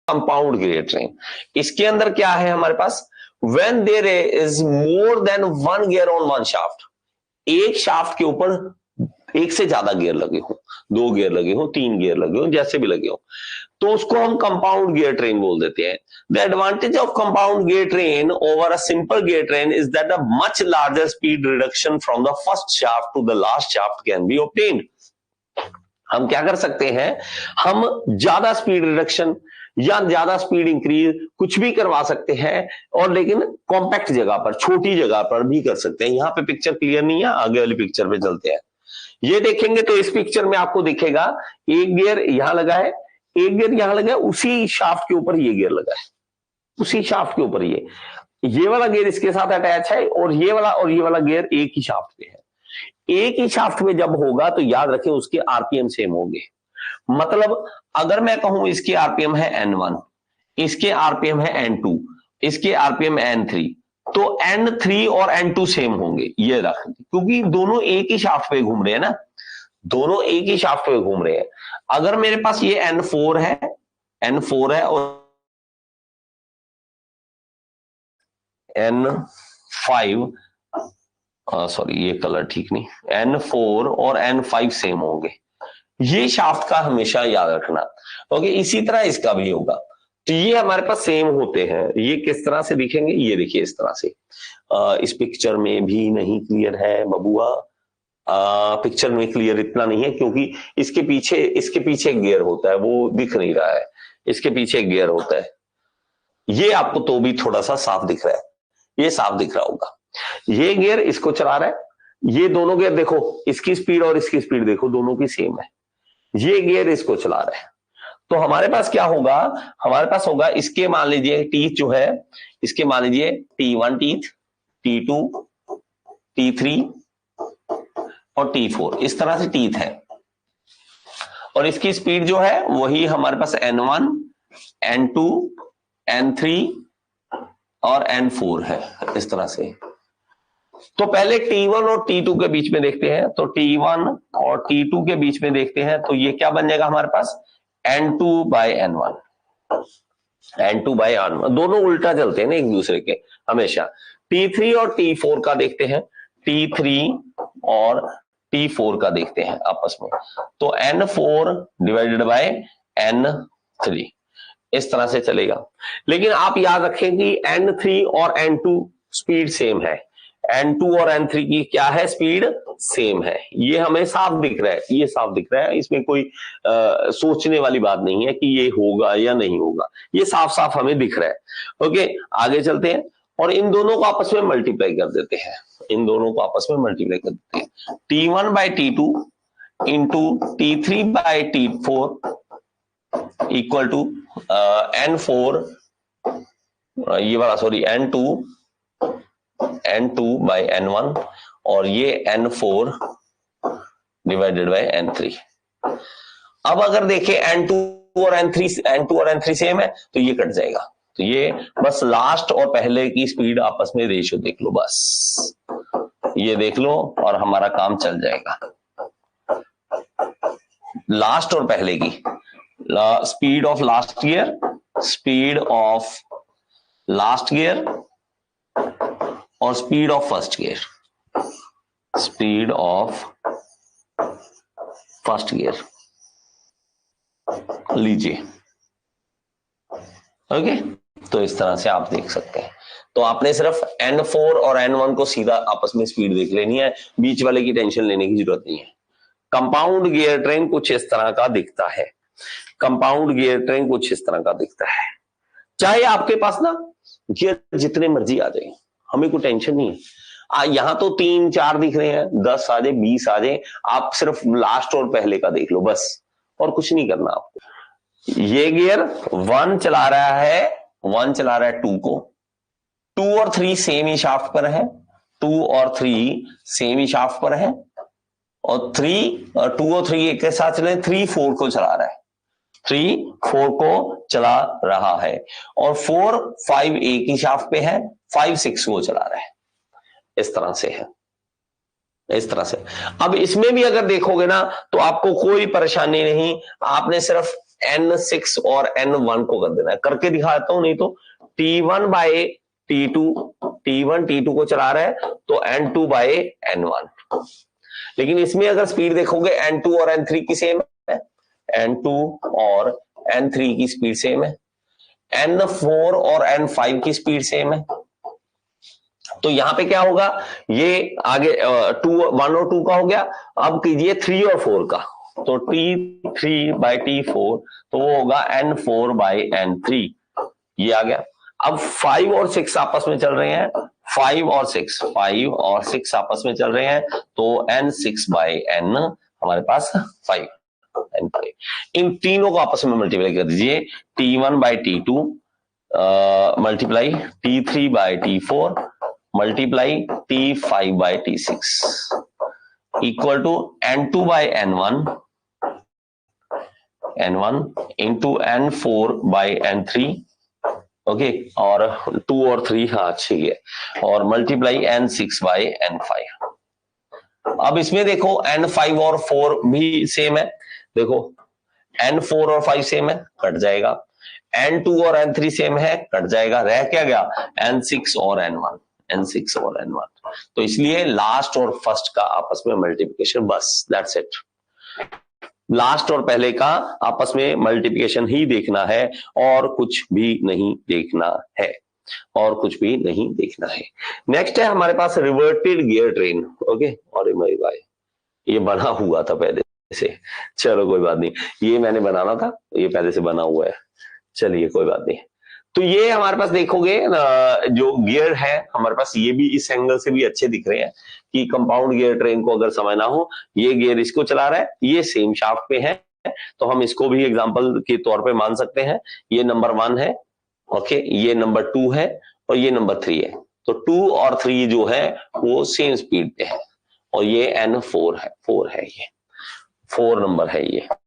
Compound gear train. इसके अंदर क्या है हमारे पास, when there is more than one gear on one shaft, एक शाफ्ट के ऊपर एक से ज्यादा गियर लगे हो, 2 गियर लगे हो, 3 गियर लगे हो, जैसे भी लगे हो, तो उसको हम कंपाउंड गियर ट्रेन बोल देते हैं। The advantage of compound gear train over a simple gear train is that a much larger speed reduction from the first shaft to the last shaft can be obtained. हम क्या कर सकते हैं, हम ज्यादा स्पीड रिडक्शन या ज्यादा speed increase कुछ भी करवा सकते हैं, और लेकिन कॉम्पैक्ट जगह पर, छोटी जगह पर भी कर सकते हैं। यहां पे पिक्चर क्लियर नहीं है, आगे वाली पिक्चर पे चलते हैं। ये देखेंगे तो इस पिक्चर में आपको दिखेगा एक गियर यहां लगा है, एक गियर यहां लगा है, उसी शाफ्ट के ऊपर ये गियर लगा है, उसी शाफ्ट के ऊपर ये वाला गियर इसके साथ अटैच है, और ये वाला गियर एक ही शाफ्ट पे है। एक ही शाफ्ट में जब होगा तो याद रखें उसके आरपीएम सेम होंगे। मतलब अगर मैं कहूं इसके आरपीएम है N1, इसके आरपीएम है N2, इसके आरपीएम N3, तो N3 और N2 सेम होंगे, ये रख, क्योंकि दोनों एक ही शाफ्ट पे घूम रहे हैं ना, दोनों एक ही शाफ्ट पे घूम रहे हैं। अगर मेरे पास ये N4 है और N5, सॉरी ये कलर ठीक नहीं, N4 और N5 सेम होंगे, ये शाफ्ट का हमेशा याद रखना। ओके, इसी तरह इसका भी होगा। तो ये हमारे पास सेम होते हैं। ये किस तरह से दिखेंगे, ये देखिए इस तरह से। इस पिक्चर में भी नहीं क्लियर है बबुआ, पिक्चर में क्लियर इतना नहीं है क्योंकि इसके पीछे एक गियर होता है, वो दिख नहीं रहा है, इसके पीछे एक गियर होता है। ये आपको तो भी थोड़ा सा साफ दिख रहा है, ये साफ दिख रहा होगा। ये गियर इसको चला रहा है, ये दोनों गियर देखो, इसकी स्पीड और इसकी स्पीड देखो, दोनों की सेम है। ये गियर इसको चला रहा है, तो हमारे पास क्या होगा, हमारे पास होगा इसके मान लीजिए टीथ जो है, इसके मान लीजिए T1 टीथ, T2, T3 और T4, इस तरह से टीथ है। और इसकी स्पीड जो है वही हमारे पास N1, N2, N3 और N4 है, इस तरह से। तो पहले T1 और T2 के बीच में देखते हैं, तो T1 और T2 के बीच में देखते हैं, तो ये क्या बन जाएगा हमारे पास, N2 by N1, N2 by N1, दोनों उल्टा चलते हैं ना एक दूसरे के हमेशा। T3 और T4 का देखते हैं, T3 और T4 का देखते हैं आपस में, तो N4 डिवाइडेड बाय N3, इस तरह से चलेगा। लेकिन आप याद रखें कि N3 और N2 स्पीड सेम है, N2 और N3 की क्या है, स्पीड सेम है। ये हमें साफ दिख रहा है, ये साफ दिख रहा है, इसमें कोई सोचने वाली बात नहीं है कि ये होगा या नहीं होगा, ये साफ साफ हमें दिख रहा है। ओके, आगे चलते हैं और इन दोनों को आपस में मल्टीप्लाई कर देते हैं, इन दोनों को आपस में मल्टीप्लाई कर देते हैं। T1 by T2 into T3 by T4 equal to N4, ये वाला सॉरी N2 by N1, और ये N4 डिवाइडेड बाय N3। अब अगर देखें N2 और N3 सेम है तो ये कट जाएगा, तो ये बस लास्ट और पहले की स्पीड आपस में रेशियो देख लो, बस ये देख लो और हमारा काम चल जाएगा। लास्ट और पहले की speed of last gear, speed of last gear और speed of first gear, speed of first gear लीजिए। ओके, तो इस तरह से आप देख सकते हैं। तो आपने सिर्फ N4 और N1 को सीधा आपस में स्पीड देख लेनी है, बीच वाले की टेंशन लेने की जरूरत नहीं है। कंपाउंड गियर ट्रेन कुछ इस तरह का दिखता है, कंपाउंड गियर ट्रेन कुछ इस तरह का दिखता है। चाहे आपके पास ना गियर जितने मर्जी आ जाए, हमें कोई टेंशन नहीं है। यहां तो 3-4 दिख रहे हैं, 10 आ जाए, 20 आ जाए, आप सिर्फ लास्ट और पहले का देख लो बस, और कुछ नहीं करना आपको। ये गियर 1 चला रहा है 2 को, 2 और 3 सेम ही शाफ्ट पर है, 2 और 3 सेम ही शाफ्ट पर है, और 2 और 3 एक के साथ चले, 3 4 को चला रहा है, 3 4 को चला रहा है, और 4 5 एक ही शाफ्ट पे है, 5 6 को चला रहा है। इस तरह से है, इस तरह से। अब इसमें भी अगर देखोगे ना तो आपको कोई परेशानी नहीं, आपने सिर्फ N6 और N1 को कर देना है, करके दिखाता हूं, नहीं तो T1 bye T2, T1 T2 को चला रहा है तो N2 बाय N1। लेकिन इसमें अगर स्पीड देखोगे N2 और N3 की सेम है, N2 और N3 की स्पीड सेम है, N4 और N5 की स्पीड सेम है। तो यहां पे क्या होगा, ये आगे 1 और 2 का हो गया। अब कीजिए 3 और 4 का, तो T3 बाई T4 तो वो होगा N4 बाई N3, ये आ गया। अब 5 और 6 आपस में चल रहे हैं, 5 और 6 आपस में चल रहे हैं, तो N6 बाई N हमारे पास 5, N5। इन तीनों को आपस में मल्टीप्लाई कर दीजिए, T1 by T2 multiply T3 by T4 multiply T5 by T6 equal to N2 by N1 into N4 by N3, okay, और 2 और 3 हाँ अच्छी है, और मल्टीप्लाई N6 बाई N5। अब इसमें देखो N5 और 4 भी सेम है, देखो N4 और 5 सेम है, कट जाएगा, N2 और N3 सेम है, कट जाएगा, रह क्या गया N6 और N1। तो इसलिए लास्ट और फर्स्ट का आपस में मल्टीप्लिकेशन, बस दैट्स इट। लास्ट और पहले का आपस में मल्टीप्लिकेशन ही देखना है, और कुछ भी नहीं देखना है, और कुछ भी नहीं देखना है। नेक्स्ट है हमारे पास रिवर्टेड गियर ट्रेन, ओके। और मेरे भाई ये बना हुआ था पहले से, चलो कोई बात नहीं, ये मैंने बनाना था, ये पहले से बना हुआ है, चलिए कोई बात नहीं। तो ये हमारे पास देखोगे जो गियर है हमारे पास, ये भी इस एंगल से भी अच्छे दिख रहे हैं कि कंपाउंड गियर ट्रेन को अगर समझना हो, ये गियर इसको चला रहा है, ये सेम शाफ्ट पे है, तो हम इसको भी एग्जांपल के तौर पे मान सकते हैं। ये नंबर 1 है, ओके, ये नंबर 2 है, और ये नंबर 3 है। तो 2 और 3 जो है वो सेम स्पीड पे है, और ये N4 है, 4 है, ये 4 नंबर है ये।